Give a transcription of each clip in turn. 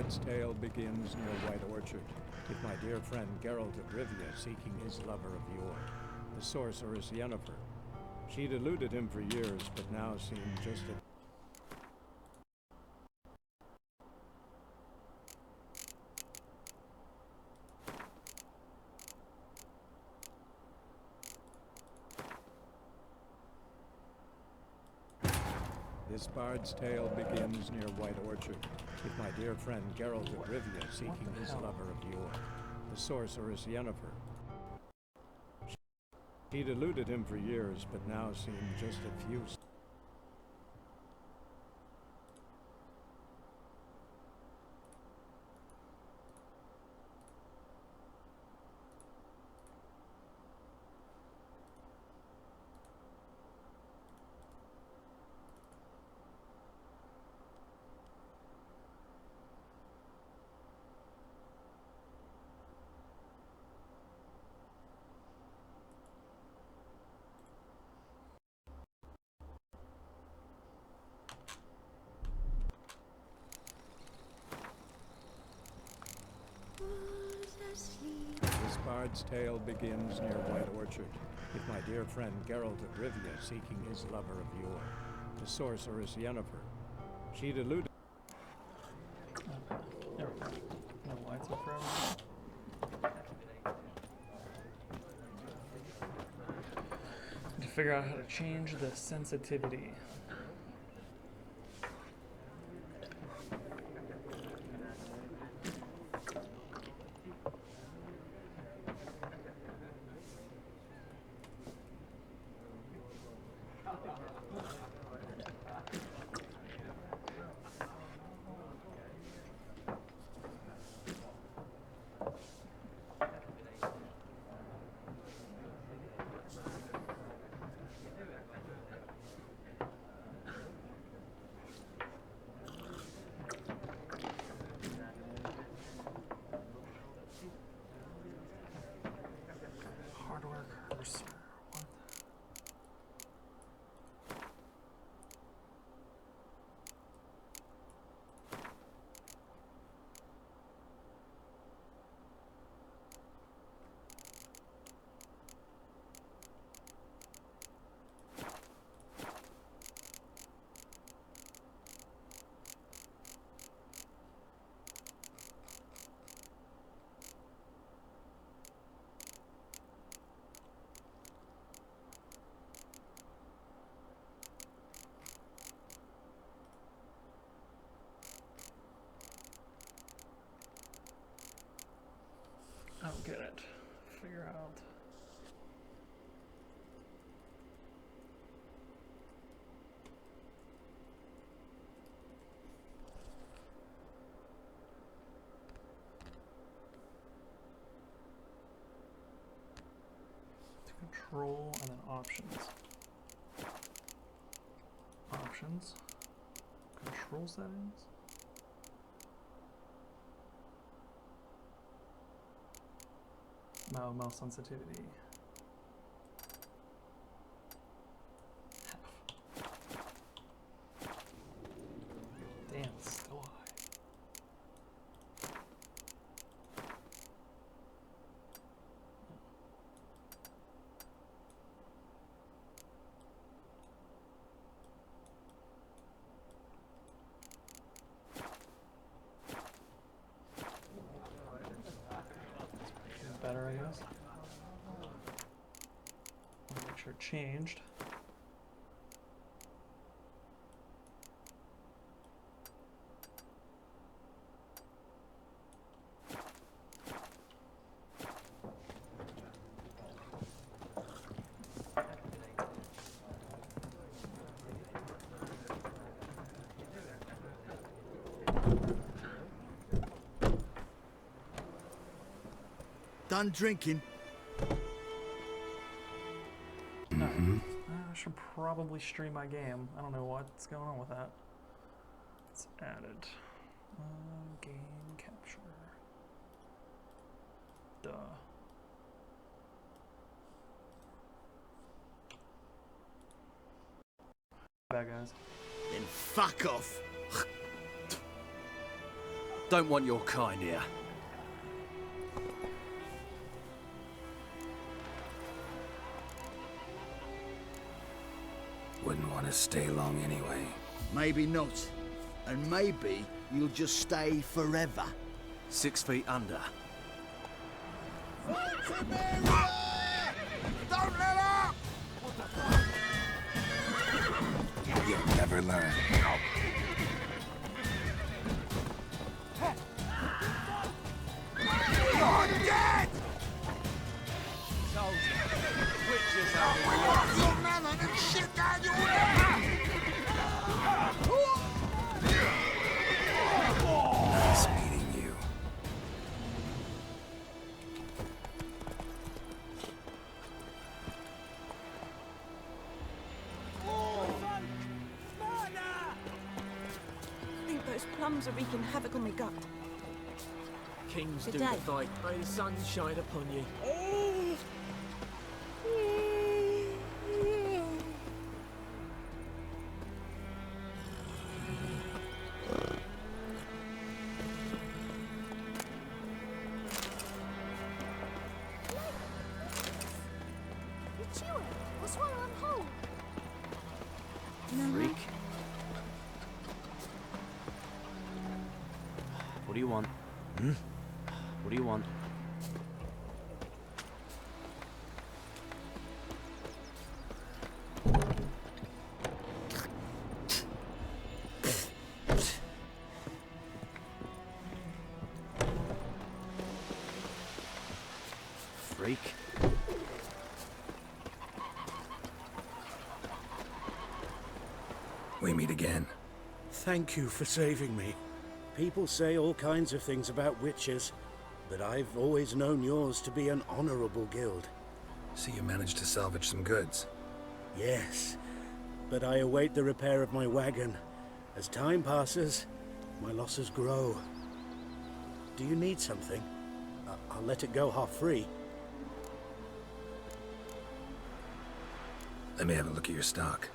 Bard's tale begins near White Orchard, with my dear friend Geralt of Rivia seeking his lover of yore, the sorceress Yennefer. She'd eluded him for years, but now seemed just a This bard's tale begins near White Orchard, with my dear friend Geralt of Rivia seeking his lover of yore, the sorceress Yennefer. She'd eluded him for years, but now seemed just a few This bard's tale begins near White Orchard, with my dear friend Geralt of Rivia seeking his lover of yore, the sorceress Yennefer. She'd eluded. Okay, there we go. No lights up forever. To figure out how to change the sensitivity. Hardware cursor. What? I don't get it. Figure out. To control and then options. Options. Control settings. Mouse sensitivity. Damn, it's still high. Better, I guess. Make sure it changed. Done drinking. I should probably stream my game. I don't know what's going on with that. It's added. Game capture. Duh. Bad guys. Then fuck off. Don't want your kind here. Wouldn't want to stay long anyway. Maybe not. And maybe you'll just stay forever. 6 feet under. Don't let up! You'll never learn. You're dead! Your melon and shit down your Nice meeting you. I think those plums are wreaking havoc on my gut. Kings Good do day. the fight. May the sun shine upon you. You're chewing. What's wrong? I'm home. Freak. What do you want? What do you want? Freak. We meet again. Thank you for saving me. People say all kinds of things about witches, but I've always known yours to be an honorable guild. So you managed to salvage some goods. Yes, but I await the repair of my wagon. As time passes, my losses grow. Do you need something? I'll let it go half-free. Let me have a look at your stock.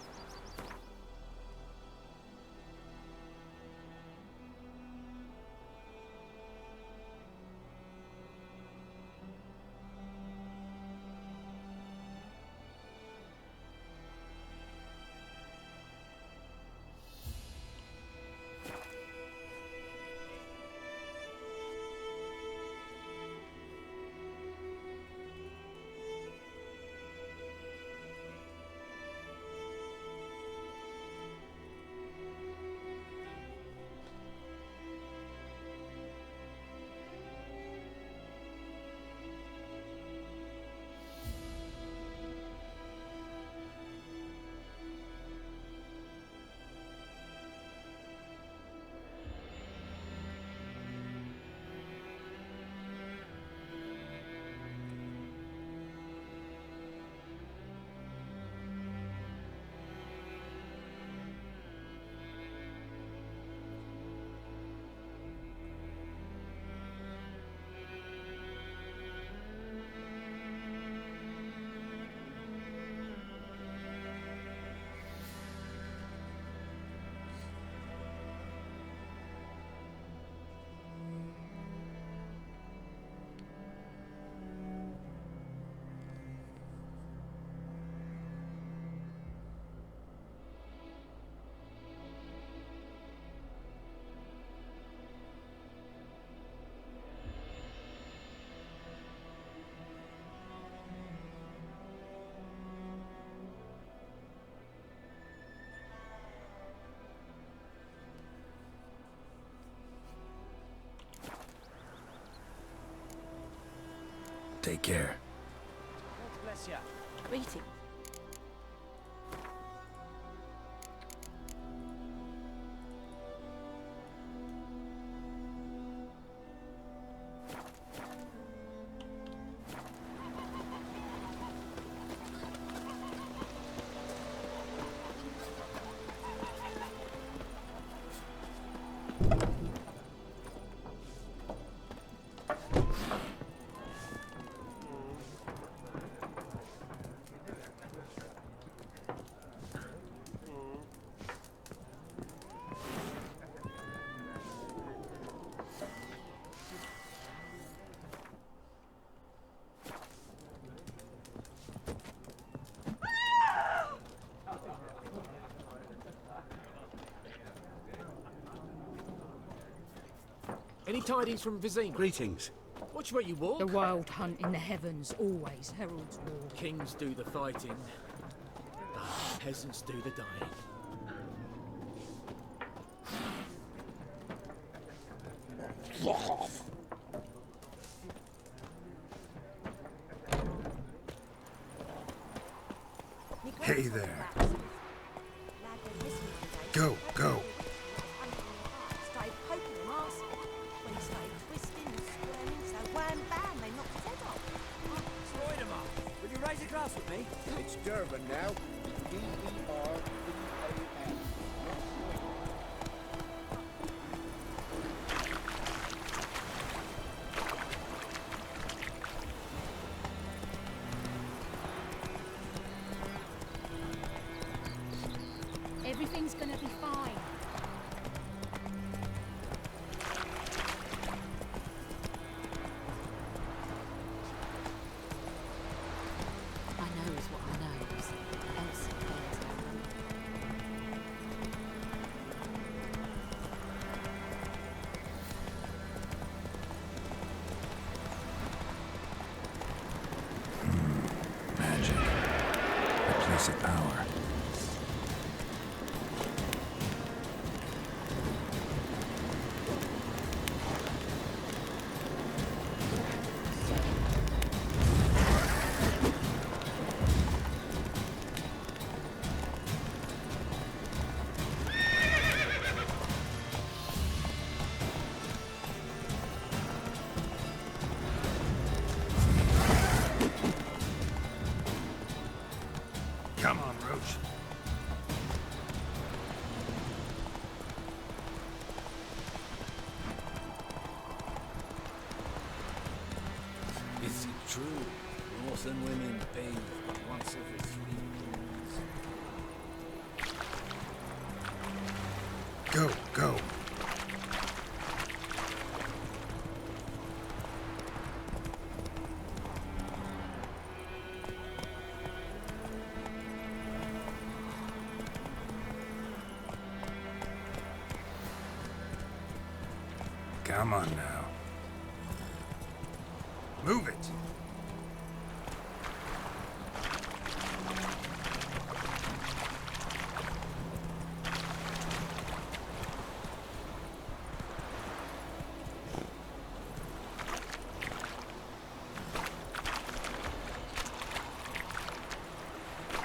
Take care. Greeting. Any tidings from Vizima? Greetings. Watch where you walk. The wild hunt in the heavens always heralds war. Kings do the fighting. Peasants do the dying. Hey there. Go, go. Started poking them arse. When he started twisting and squirming, so wham bam, they knocked his head off. Destroyed him up. Will you raise a glass with me? It's Durban now. D-E-R-B-A-N. Everything's gonna be fine. I knows what I knows. Else it cares Magic. A place of power. Come on, Roach. Is it true? Northern women bathe once every 3 years. Go, go. Come on now. Move it.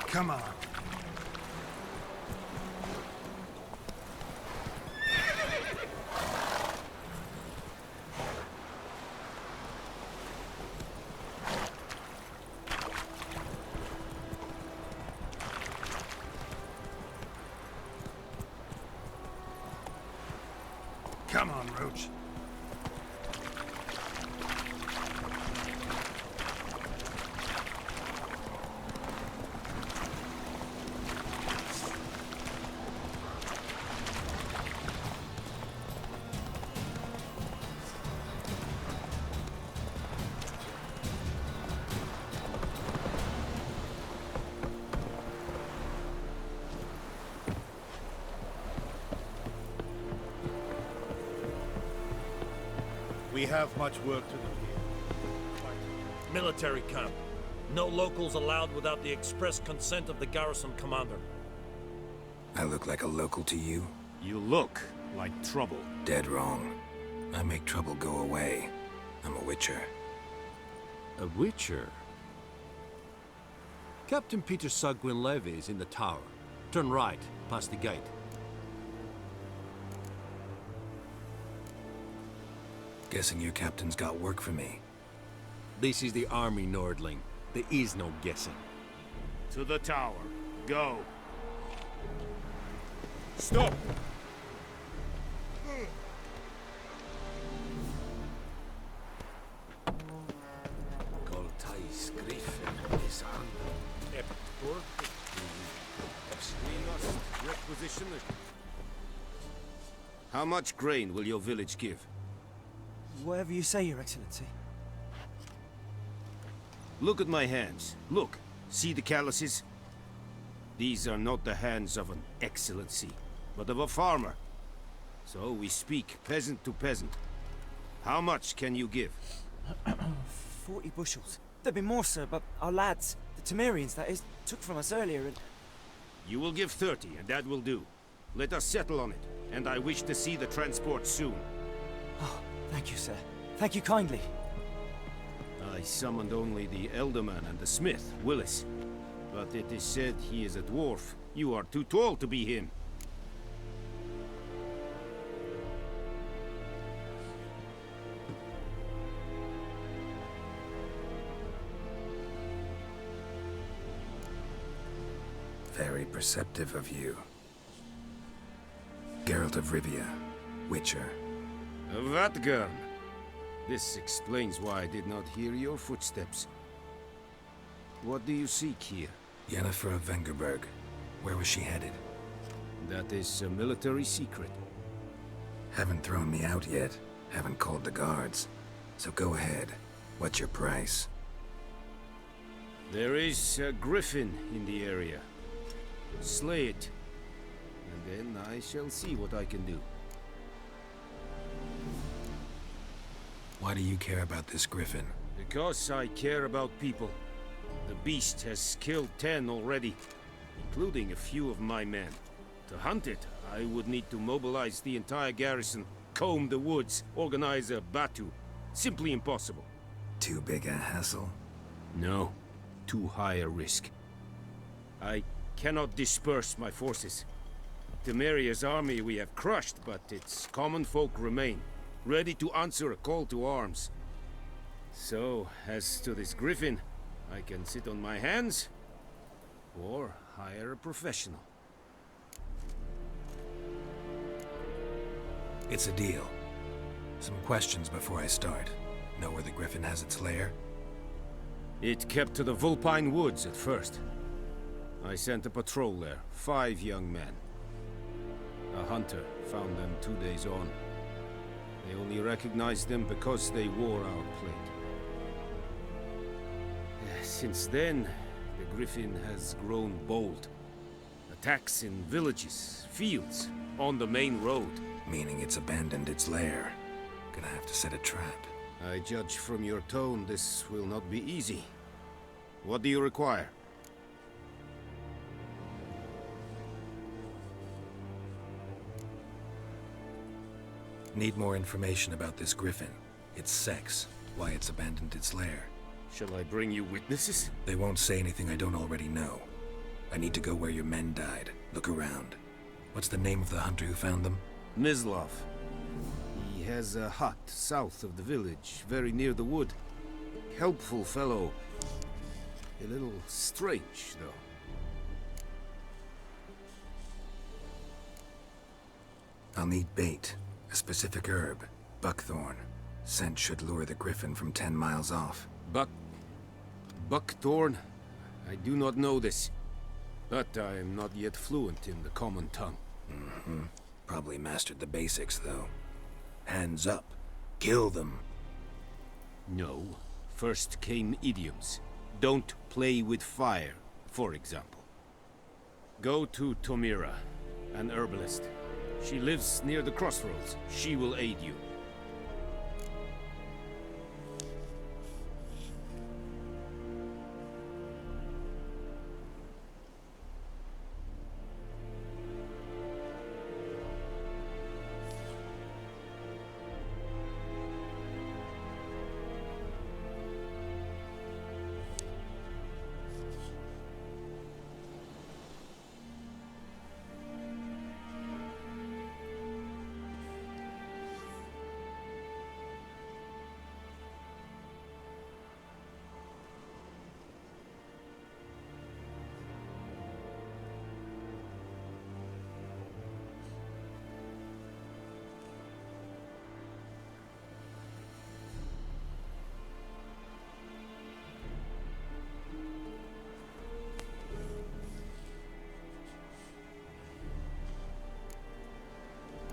Come on. Come on, Roach. We have much work to do here. Military camp. No locals allowed without the express consent of the garrison commander. I look like a local to you? You look like trouble. Dead wrong. I make trouble go away. I'm a witcher. A witcher? Captain Peter Sagwin Levy is in the tower. Turn right, past the gate. Guessing your captain's got work for me. This is the army, Nordling. There is no guessing. To the tower. Go. Stop! Coltais Griffin is on. Requisition. How much grain will your village give? Whatever you say, Your Excellency. Look at my hands. Look. See the calluses? These are not the hands of an excellency, but of a farmer. So we speak peasant to peasant. How much can you give? 40 bushels. There'd be more, sir, but our lads, the Temerians, that is, took from us earlier and... You will give 30, and that will do. Let us settle on it, and I wish to see the transport soon. Oh, thank you, sir. Thank you kindly. I summoned only the Elderman and the smith, Willis. But it is said he is a dwarf. You are too tall to be him. Very perceptive of you. Geralt of Rivia, Witcher. Vatgern! This explains why I did not hear your footsteps. What do you seek here? Yennefer of Vengerberg. Where was she headed? That is a military secret. Haven't thrown me out yet. Haven't called the guards. So go ahead. What's your price? There is a griffin in the area. Slay it, and then I shall see what I can do. Why do you care about this griffin? Because I care about people. The beast has killed 10 already, including a few of my men. To hunt it, I would need to mobilize the entire garrison, comb the woods, organize a batu. Simply impossible. Too big a hassle? No, too high a risk. I cannot disperse my forces. Temeria's army we have crushed, but its common folk remain, ready to answer a call to arms. So, as to this griffin, I can sit on my hands, or hire a professional. It's a deal. Some questions before I start. Know where the griffin has its lair? It kept to the Vulpine Woods at first. I sent a patrol there, 5 young men. A hunter found them 2 days on. They only recognized them because they wore our plate. Since then, the griffin has grown bold. Attacks in villages, fields, on the main road. Meaning it's abandoned its lair. Gonna have to set a trap. I judge from your tone this will not be easy. What do you require? Need more information about this griffin. Its sex, why it's abandoned its lair. Shall I bring you witnesses? They won't say anything I don't already know. I need to go where your men died. Look around. What's the name of the hunter who found them? Mislav. He has a hut south of the village, very near the wood. Helpful fellow. A little strange, though. I'll need bait. A specific herb. Buckthorn. Scent should lure the griffin from 10 miles off. Buckthorn? I do not know this. But I am not yet fluent in the common tongue. Mm-hmm. Probably mastered the basics, though. Hands up. Kill them. No. First came idioms. Don't play with fire, for example. Go to Tomira, an herbalist. She lives near the crossroads. She will aid you.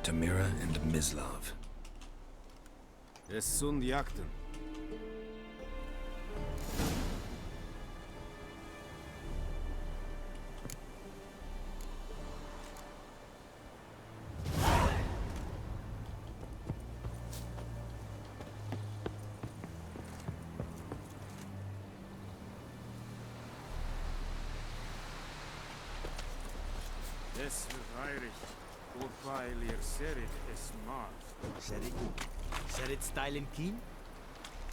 Tomira and Mislav. Es sunt jakten. Es Irish. Urpailir serit es mar. Serit stylen keen?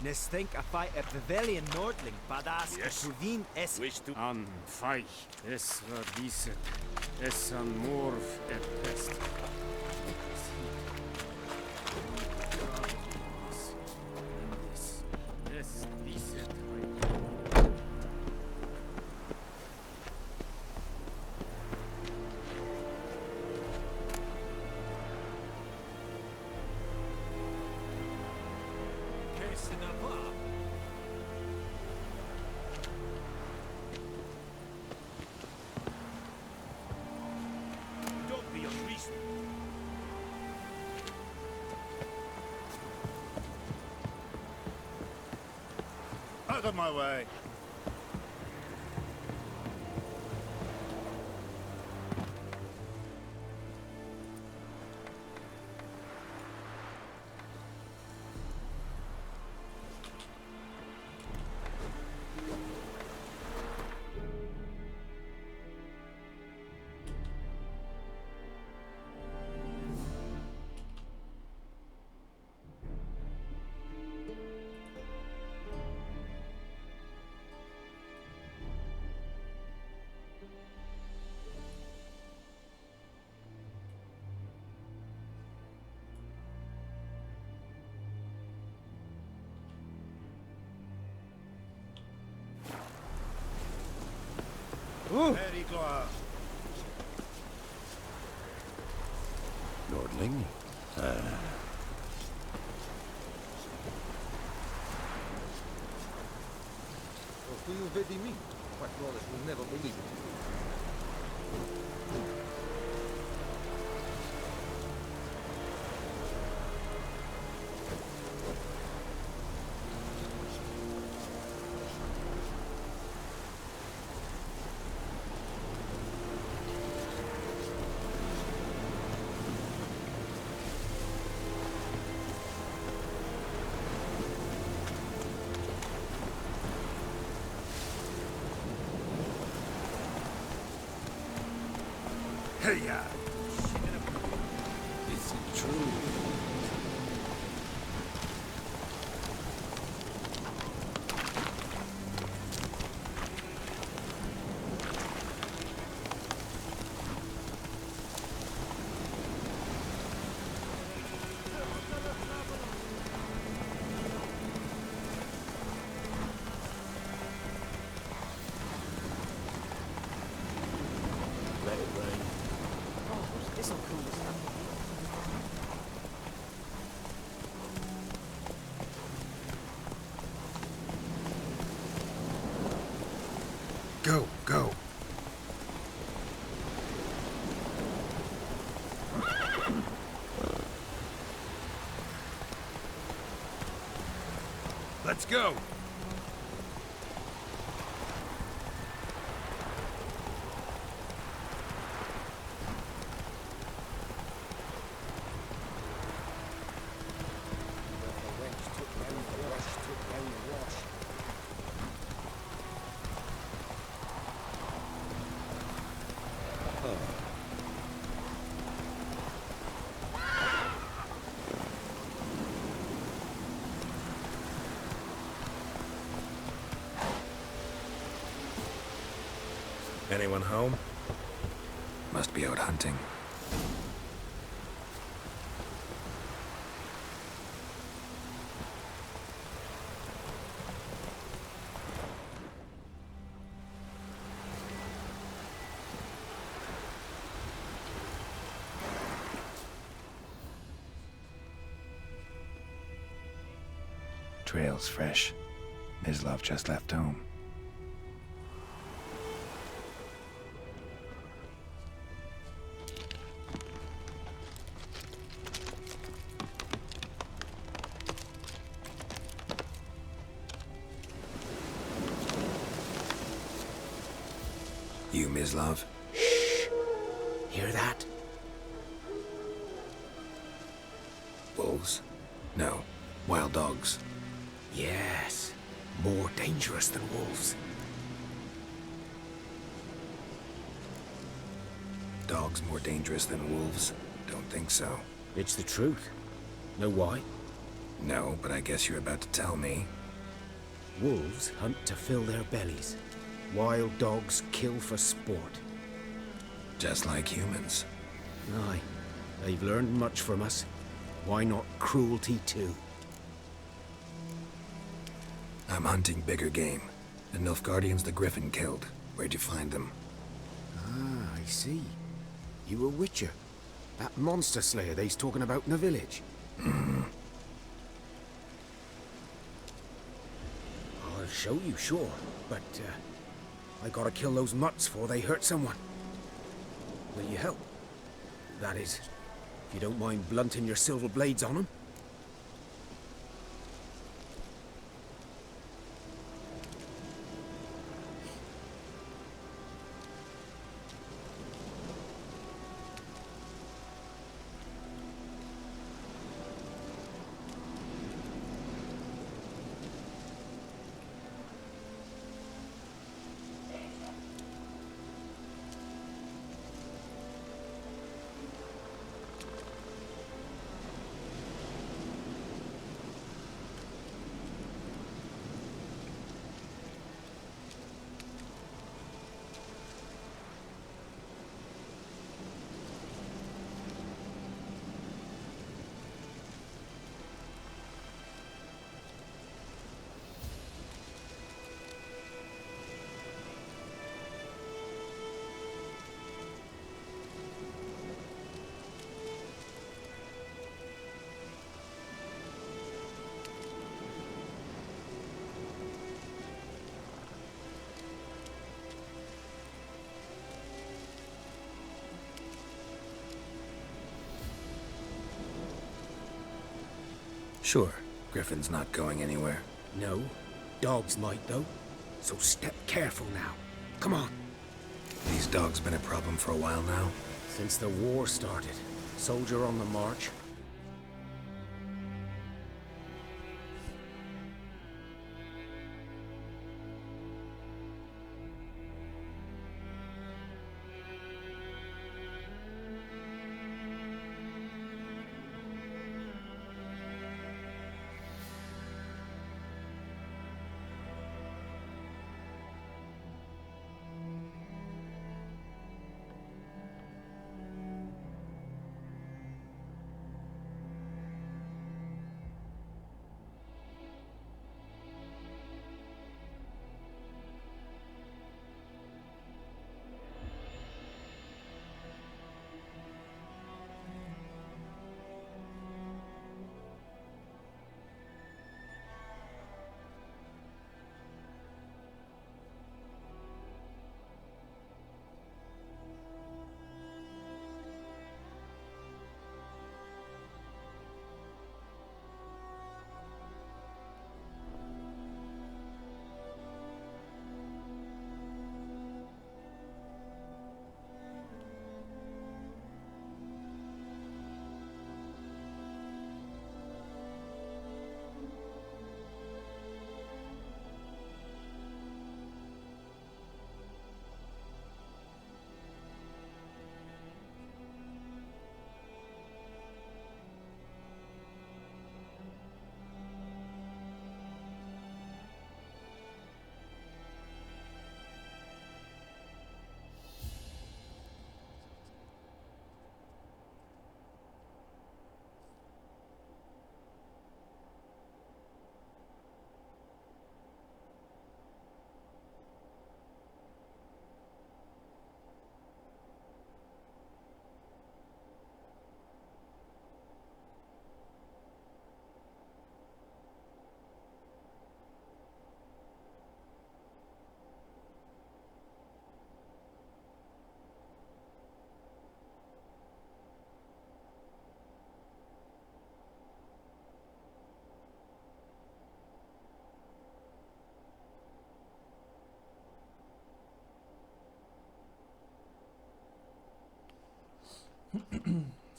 Nes think a fight at Pavilion Nordling, badass Yes. Provin es Wish to an feich. Es war diset. Es an morv et pest. Es diset. Don't be unreasonable. Out of my way. Very glad. Nordling? What do you really mean? Quite Wallace will never believe it. Hey-ya! Is it true? Let it rain. This'll cool us down. Go, go. Let's go! The wench took down the wash, took down the wash. Anyone home? Must be out hunting. Trail's fresh. Mislav just left home. You, Mislav? Hear that? Wolves? No. Wild dogs. Yes. More dangerous than wolves. dogs more dangerous than wolves? Don't think so. It's the truth. Know why? No, but I guess you're about to tell me. Wolves hunt to fill their bellies. Wild dogs kill for sport. Just like humans. Aye. They've learned much from us. Why not cruelty too? I'm hunting bigger game. The Nilfgaardians the Griffin killed. Where'd you find them? Ah, I see. You a witcher. That monster slayer they's talking about in the village. I'll show you, sure. But, I gotta kill those mutts before they hurt someone. Will you help? That is, if you don't mind blunting your silver blades on them. Sure. Griffin's not going anywhere. No. Dogs might, though. So step careful now. Come on. These dogs been a problem for a while now? Since the war started. Soldier on the march.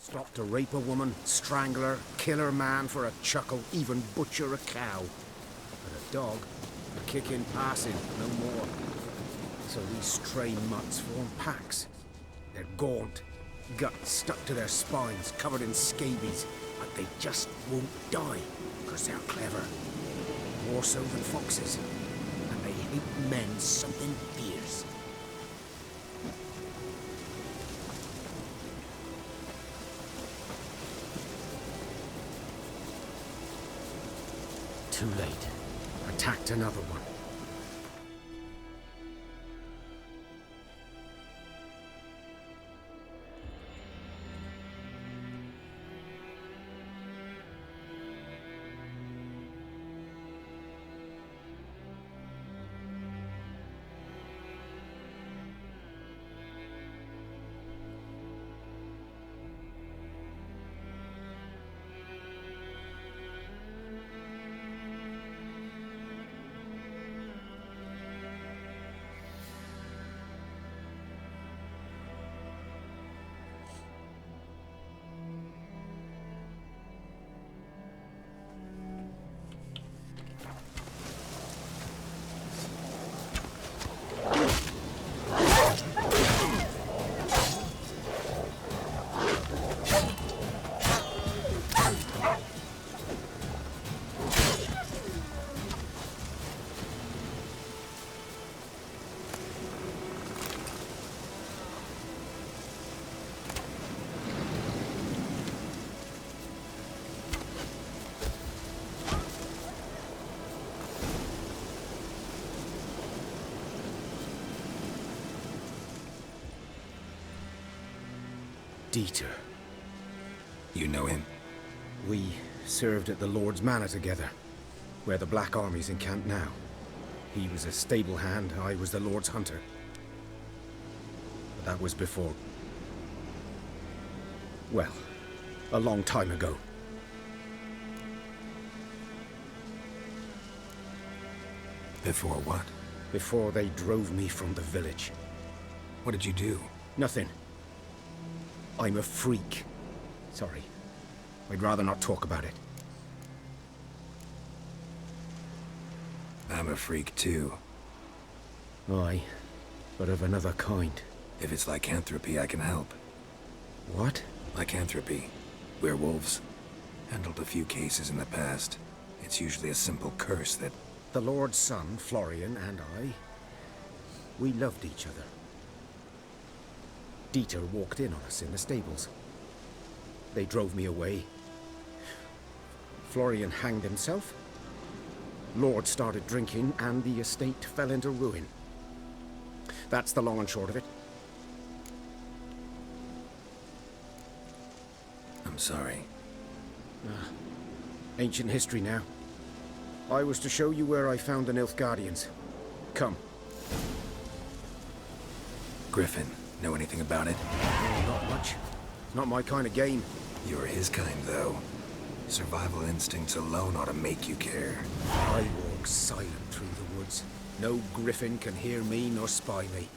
Stop to rape a woman, strangle her, kill her man for a chuckle, even butcher a cow. But a dog, a kick in passing, no more. So these stray mutts form packs. They're gaunt, guts stuck to their spines, covered in scabies, but they just won't die, because they're clever. More so than foxes. And they hate men something fierce. Too late. Attacked another one. Dieter. You know him? We served at the Lord's Manor together, where the Black Army's encamped now. He was a stable hand, I was the Lord's hunter. But that was before... well, a long time ago. Before what? Before they drove me from the village. What did you do? Nothing. I'm a freak. Sorry. I'd rather not talk about it. I'm a freak too. Aye, but of another kind. If it's lycanthropy, I can help. What? Lycanthropy. Werewolves. Handled a few cases in the past. It's usually a simple curse that... The Lord's son, Florian, and I... we loved each other. Dieter walked in on us in the stables. They drove me away. Florian hanged himself. Lord started drinking, and the estate fell into ruin. That's the long and short of it. I'm sorry. Ancient history now. I was to show you where I found the Nilfgaardians. Come. Griffin, know anything about it? Not much. Not my kind of game. You're his kind, though. Survival instincts alone ought to make you care. I walk silent through the woods. No griffin can hear me nor spy me.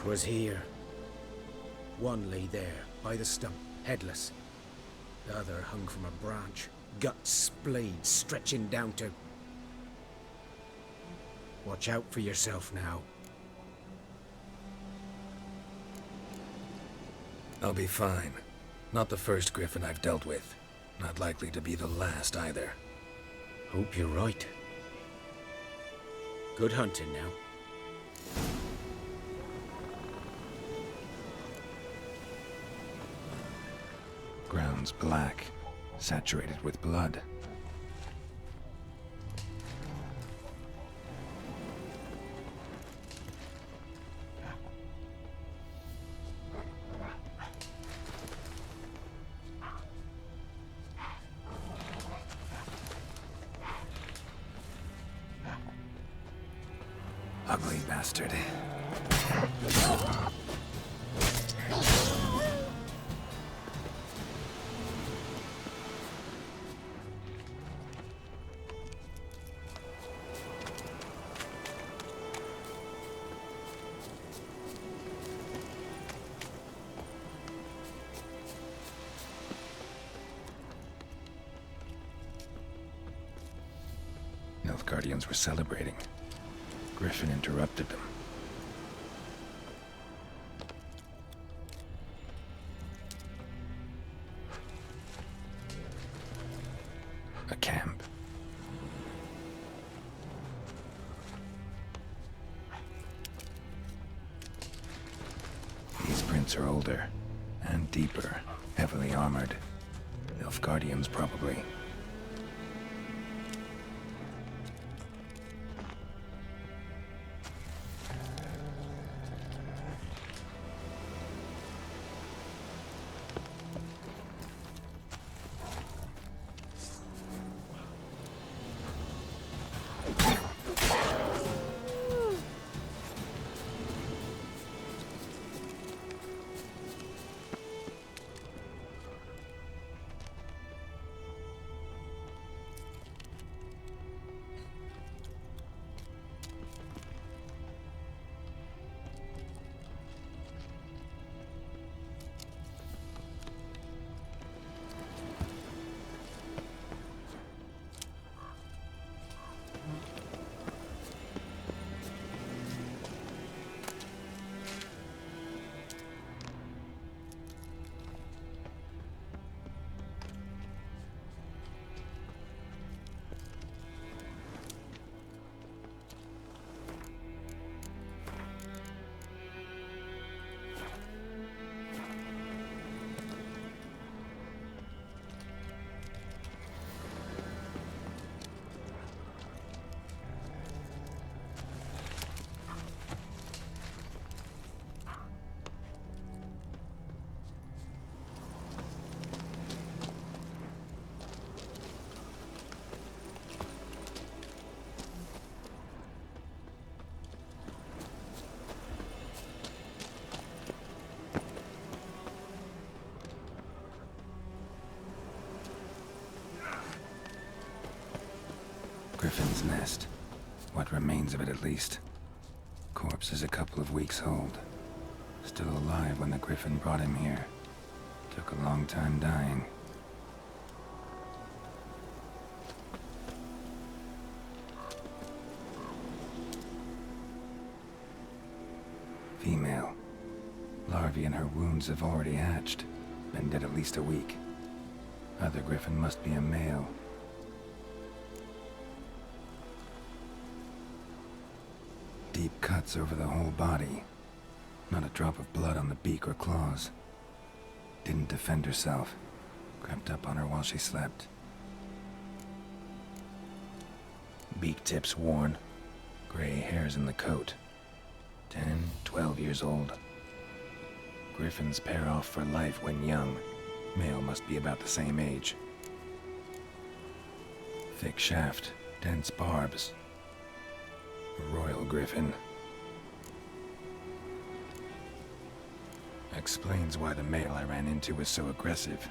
'Twas here. One lay there, by the stump, headless. The other hung from a branch, guts splayed, stretching down to... Watch out for yourself now. I'll be fine. Not the first griffin I've dealt with. Not likely to be the last either. Hope you're right. Good hunting now. Ground's black, saturated with blood. Ugly bastard. Nilfgaardians were celebrating. Griffin interrupted them. A camp. These prints are older and deeper, heavily armored. Nilfgaardians, probably. Griffin's nest. What remains of it, at least. Corpse is a couple of weeks old. Still alive when the Griffin brought him here. Took a long time dying. Female. Larvae in her wounds have already hatched. Been dead at least a week. Other Griffin must be a male. Deep cuts over the whole body. Not a drop of blood on the beak or claws. Didn't defend herself. Crept up on her while she slept. Beak tips worn. Gray hairs in the coat. 10, 12 years old. Griffins pair off for life when young. Male must be about the same age. Thick shaft, dense barbs. A royal griffin. Explains why the male I ran into was so aggressive.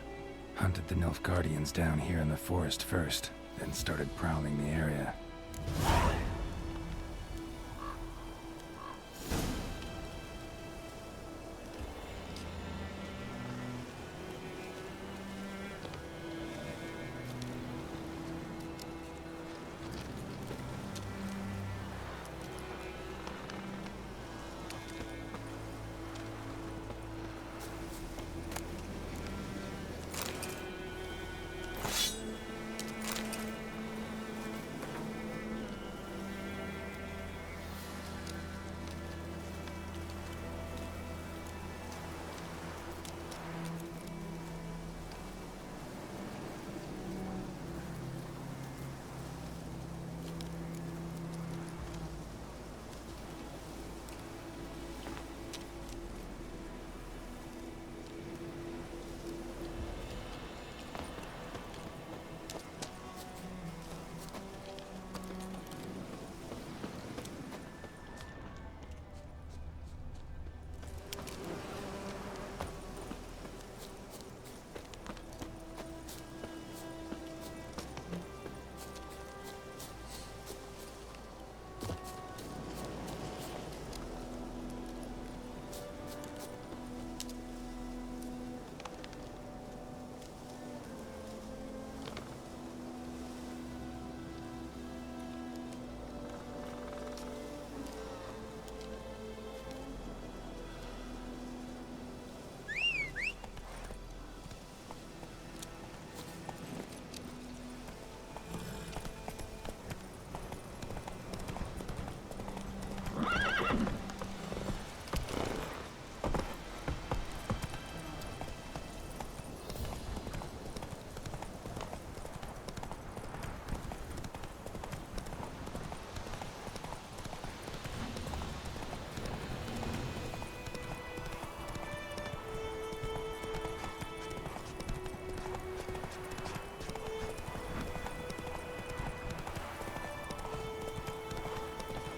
Hunted the Nilfgaardians down here in the forest first, then started prowling the area.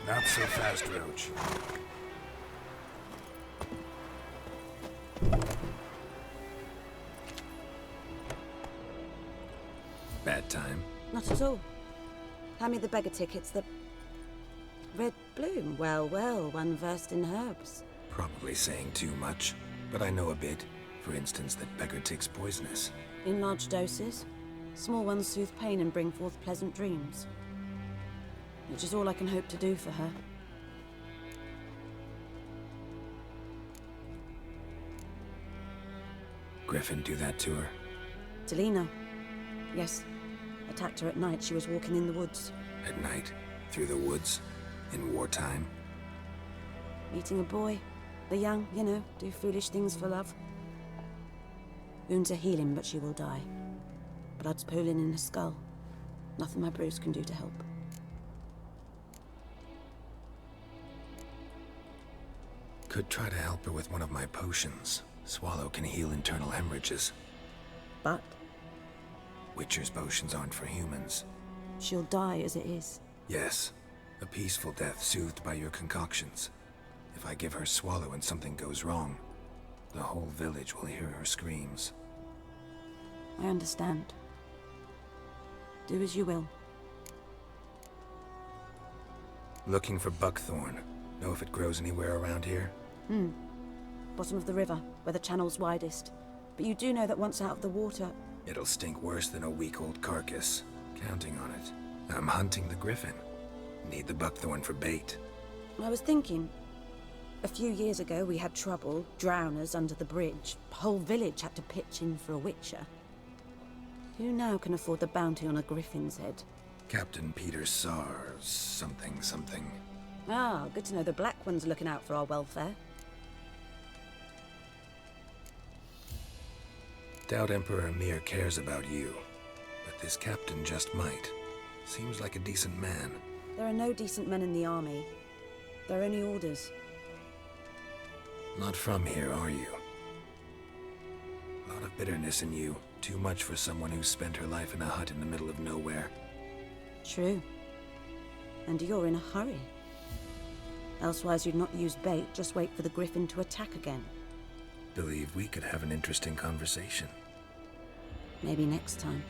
Not so fast, Roach. Bad time? Not at all. Hand me the beggar tickets, the... Red bloom. Well, well, one versed in herbs. Probably saying too much, but I know a bit. For instance, that beggar tick's poisonous. In large doses. Small ones soothe pain and bring forth pleasant dreams. Which is all I can hope to do for her. Griffin do that to her? Delina. Yes. Attacked her at night. She was walking in the woods. At night? Through the woods? In wartime? Meeting a boy. The young, you know, do foolish things for love. Wounds are healing, but she will die. Blood's pooling in her skull. Nothing my Bruce can do to help. Could try to help her with one of my potions. Swallow can heal internal hemorrhages. But? Witcher's potions aren't for humans. She'll die as it is. Yes. A peaceful death soothed by your concoctions. If I give her Swallow and something goes wrong, the whole village will hear her screams. I understand. Do as you will. Looking for buckthorn. Know if it grows anywhere around here? Bottom of the river, where the channel's widest. But you do know that once out of the water... It'll stink worse than a week-old carcass. Counting on it. I'm hunting the griffin. Need the buckthorn for bait. I was thinking... A few years ago we had trouble, drowners under the bridge. The whole village had to pitch in for a witcher. Who now can afford the bounty on a griffin's head? Captain Peter Sar... something. Ah, good to know the Black One's looking out for our welfare. Doubt Emperor Emir cares about you, but this captain just might. Seems like a decent man. There are no decent men in the army. They're only orders. Not from here, are you? A lot of bitterness in you. Too much for someone who spent her life in a hut in the middle of nowhere. True. And you're in a hurry. Elsewise you'd not use bait, just wait for the griffin to attack again. Believe we could have an interesting conversation. Maybe next time.